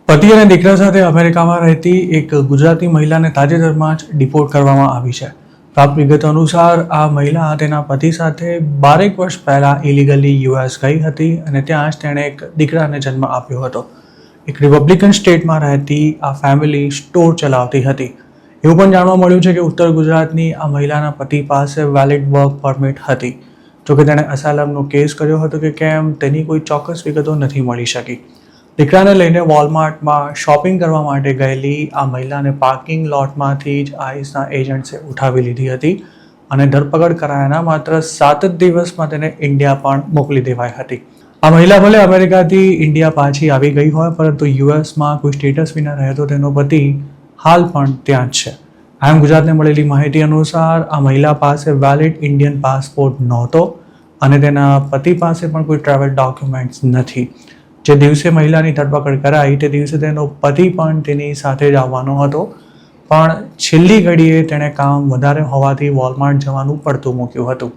પતિ અને દીકરા સાથે અમેરિકામાં રહેતી એક ગુજરાતી મહિલાને તાજેતરમાં જ ડિપોર્ટ કરવામાં આવી છે. પ્રાપ્ત વિગતો અનુસાર આ મહિલા તેના પતિ સાથે 12 વર્ષ પહેલા ઇલીગલી યુએસ ગઈ હતી અને ત્યાં જ તેણે એક દીકરાને જન્મ આપ્યો હતો. એક રિપબ્લિકન સ્ટેટમાં રહેતી આ ફેમિલી સ્ટોર ચલાવતી હતી. એવું પણ જાણવા મળ્યું છે કે ઉત્તર ગુજરાતની આ મહિલાના પતિ પાસે વેલિડ વર્ક પરમિટ હતી. જોકે તેણે અસાઇલમનો કેસ કર્યો હતો કે કેમ તેની કોઈ ચોક્કસ વિગતો નથી મળી શકી. દીકરાને લઈને વોલમાર્ટમાં શોપિંગ કરવા માટે ગયેલી આ મહિલાને પાર્કિંગ લોટમાંથી જ આઈસના એજન્ટ્સે ઉઠાવી લીધી હતી અને ધરપકડ કરાયાના માત્ર 7 જ દિવસમાં તેને ઇન્ડિયા પણ મોકલી દેવાઈ હતી. આ મહિલા ભલે અમેરિકાથી ઇન્ડિયા પાછી આવી ગઈ હોય, પરંતુ યુએસમાં કોઈ સ્ટેટસ વિના રહેતો તેનો પતિ હાલ પણ ત્યાં જ છે. આમ ગુજરાતને મળેલી માહિતી અનુસાર આ મહિલા પાસે વેલિડ ઇન્ડિયન પાસપોર્ટ નહોતો અને તેના પતિ પાસે પણ કોઈ ટ્રાવેલ ડોક્યુમેન્ટ્સ નથી. જે દિવસે મહિલાની ધરપકડ કરાઈ તે દિવસે તેનો પતિ પણ તેની સાથે જ આવવાનો હતો, પણ છેલ્લી ઘડીએ તેણે કામ વધારે હોવાથી વોલમાર્ટ જવાનું પડતું મૂક્યું હતું.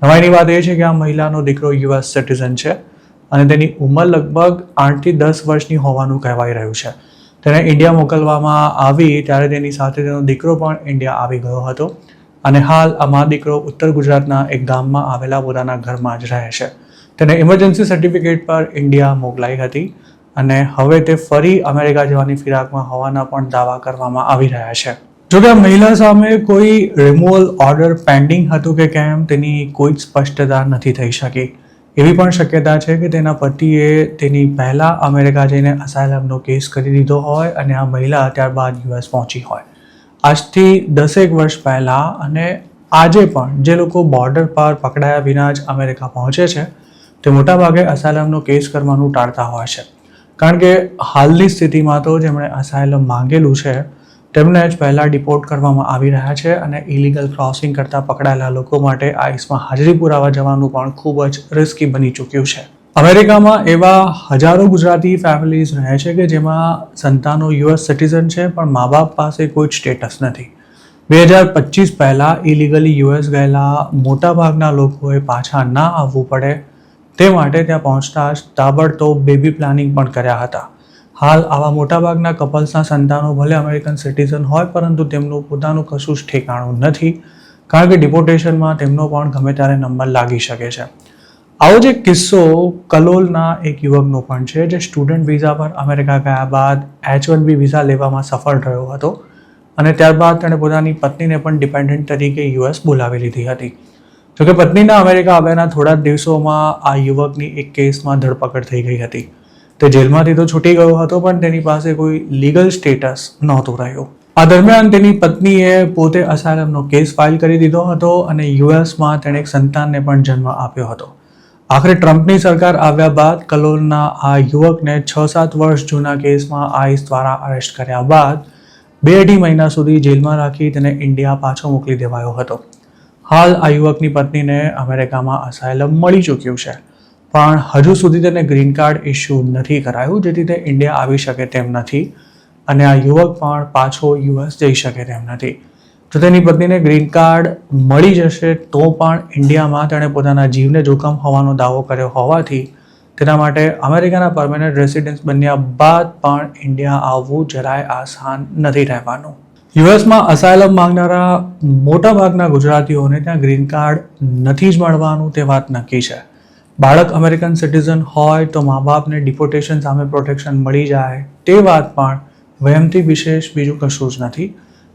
નવાઈની વાત એ છે કે આ મહિલાનો દીકરો યુએસ સિટીઝન છે અને તેની ઉંમર લગભગ 8 થી 10 વર્ષની હોવાનું કહેવાઈ રહ્યું છે. તેને ઇન્ડિયા મોકલવામાં આવી ત્યારે તેની સાથે તેનો દીકરો પણ ઇન્ડિયા આવી ગયો હતો અને હાલ આ મા દીકરો ઉત્તર ગુજરાતના એક ગામમાં આવેલા પોતાના ઘરમાં જ રહે છે. તેને ઇમરજન્સી સર્ટિફિકેટ પર ઇન્ડિયા મોકલાઈ હતી અને હવે તે ફરી અમેરિકા જવાની ફિરાકમાં હોવાના પણ દાવા કરવામાં આવી રહ્યા છે. જોકે આ મહિલા સામે કોઈ રિમૂવલ ઓર્ડર પેન્ડિંગ હતું કે કેમ તેની કોઈ જ સ્પષ્ટતા નથી થઈ શકી. એવી પણ શક્યતા છે કે તેના પતિએ તેની પહેલાં અમેરિકા જઈને અસાઇલમનો કેસ કરી દીધો હોય અને આ મહિલા ત્યારબાદ યુએસ પહોંચી હોય. આજથી 10 વર્ષ પહેલાં અને આજે પણ જે લોકો બોર્ડર પર પકડાયા વિના જ અમેરિકા પહોંચે છે તે મોટાભાગે અસાઇલમનો કેસ કરવાનું ટાળતા હોય છે, કારણ કે હાલની સ્થિતિમાં તો જેમણે અસાઇલમ માંગેલું છે તેમને જ પહેલાં ડિપોર્ટ કરવામાં આવી રહ્યા છે અને ઇલીગલ ક્રોસિંગ કરતાં પકડાયેલા લોકો માટે આઈસમાં હાજરી પુરાવા જવાનું પણ ખૂબ જ રિસ્કી બની ચૂક્યું છે. અમેરિકામાં એવા હજારો ગુજરાતી ફેમિલીઝ રહે છે કે જેમાં સંતાનો યુએસ સિટીઝન છે પણ મા બાપ પાસે કોઈ જ સ્ટેટસ નથી. 2025 પહેલાં ઇલીગલી યુએસ ગયેલા મોટાભાગના લોકોએ પાછા ના આવવું પડે તે માટે ત્યાં પહોંચતા જ તાબડતોબ બેબી પ્લાનિંગ પણ કર્યા હતા. હાલ આવા મોટાભાગના કપલ્સના સંતાનો ભલે અમેરિકન સિટીઝન હોય, પરંતુ તેમનું પોતાનું કશું જ ઠેકાણું નથી, કારણ કે ડિપોર્ટેશનમાં તેમનો પણ ગમે ત્યારે નંબર લાગી શકે છે. આવો જ એક કિસ્સો કલોલના એક યુવકનો પણ છે, જે સ્ટુડન્ટ વિઝા પર અમેરિકા ગયા બાદ H1B વિઝા લેવામાં સફળ રહ્યો હતો અને ત્યારબાદ તેણે પોતાની પત્નીને પણ ડિપેન્ડન્ટ તરીકે યુએસ બોલાવી લીધી હતી. જોકે પત્નીના અમેરિકા આવ્યાના થોડા જ દિવસોમાં આ યુવકની એક કેસમાં ધરપકડ થઈ ગઈ હતી. તે જેલમાંથી તો છૂટી ગયો હતો, પણ તેની પાસે કોઈ લીગલ સ્ટેટસ નહોતું રહ્યું. આ દરમિયાન તેની પત્નીએ પોતે અસાઇલમનો કેસ ફાઇલ કરી દીધો હતો અને યુએસમાં તેણે એક સંતાનને પણ જન્મ આપ્યો હતો. આખરે ટ્રમ્પની સરકાર આવ્યા બાદ કલોલના આ યુવકને 6-7 વર્ષ જૂના કેસમાં આઈસ દ્વારા અરેસ્ટ કર્યા બાદ 2-2.5 મહિના સુધી જેલમાં રાખી તેને ઇન્ડિયા પાછો મોકલી દેવાયો હતો. હાલ આ યુવકની પત્નીને અમેરિકામાં અસાઇલમ મળી ચૂક્યું છે, પણ હજુ સુધી તેને ગ્રીન કાર્ડ ઇસ્યુ નથી કરાયું, જેથી તે ઇન્ડિયા આવી શકે તેમ નથી અને આ યુવક પણ પાછો યુએસ જઈ શકે તેમ નથી. જો તેની પત્નીને ગ્રીન કાર્ડ મળી જશે તો પણ ઇન્ડિયામાં તેણે પોતાના જીવને જોખમ હોવાનો દાવો કર્યો હોવાથી તેના માટે અમેરિકાના પરમેનન્ટ રેસિડેન્સ બન્યા બાદ પણ ઇન્ડિયા આવવું જરાય આસાન નથી રહેવાનું. યુએસમાં અસાઇલમ માંગનારા મોટાભાગના ગુજરાતીઓને ત્યાં ગ્રીન કાર્ડ નથી જ મળવાનું તે વાત નક્કી છે. બાળક અમેરિકન સિટીઝન હોય તો મા બાપને ડિપોર્ટેશન સામે પ્રોટેક્શન મળી જાય તે વાત પણ વહેમથી વિશેષ બીજું કશું જ નથી,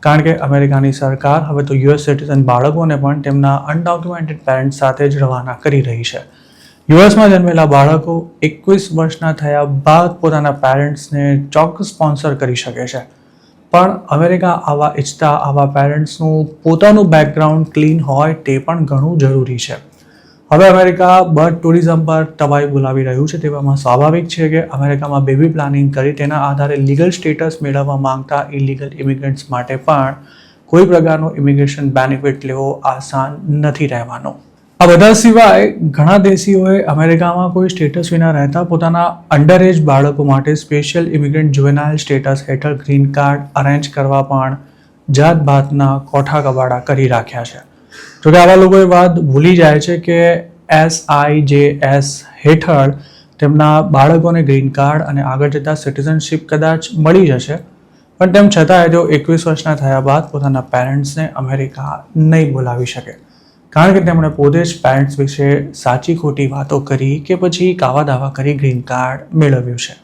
કારણ કે અમેરિકાની સરકાર હવે તો યુએસ સિટીઝન બાળકોને પણ તેમના અનડોક્યુમેન્ટેડ પેરેન્ટ્સ સાથે જ રવાના કરી રહી છે. યુએસમાં જન્મેલા બાળકો 21 વર્ષના થયા બાદ પોતાના પેરેન્ટ્સને ચોક્કસ સ્પોન્સર કરી શકે છે, પણ અમેરિકા આવા ઈચ્છતા આવા પેરેન્ટ્સનું પોતાનું બેકગ્રાઉન્ડ ક્લીન હોય તે પણ ઘણું જરૂરી છે. હવે અમેરિકા બર્થ ટુરિઝમ પર તવાઈ બોલાવી રહ્યું છે, તેવામાં સ્વાભાવિક છે કે અમેરિકામાં બેબી પ્લાનિંગ કરી તેના આધારે લીગલ સ્ટેટસ મેળવવા માંગતા ઇલીગલ ઇમિગ્રન્ટ્સ માટે પણ કોઈ પ્રકારનો ઇમિગ્રેશન બેનિફિટ લેવો આસાન નથી રહેવાનો. આ બધા સિવાય ઘણા દેશીઓએ અમેરિકામાં કોઈ સ્ટેટસ વિના રહેતા પોતાના અંડર એજ બાળકો માટે સ્પેશિયલ ઇમિગ્રન્ટ જુવેનાઇલ સ્ટેટસ હેઠળ ગ્રીન કાર્ડ અરેન્જ કરવા પણ જાતભાતના કોઠા કબાડા કરી રાખ્યા છે. જોકે આવા લોકો એ વાત ભૂલી જાય છે કે SIJS હેઠળ તેમના બાળકોને ગ્રીન કાર્ડ અને આગળ જતાં સિટીઝનશીપ કદાચ મળી જશે, પણ તેમ છતાંય તેઓ 21 વર્ષના થયા બાદ પોતાના પેરેન્ટ્સને અમેરિકા નહીં બોલાવી શકે, કારણ કે તેમણે પોતે જ પેરેન્ટ્સ વિશે સાચી ખોટી વાતો કરી કે પછી કાવા દાવા કરી ગ્રીન કાર્ડ મેળવ્યું છે.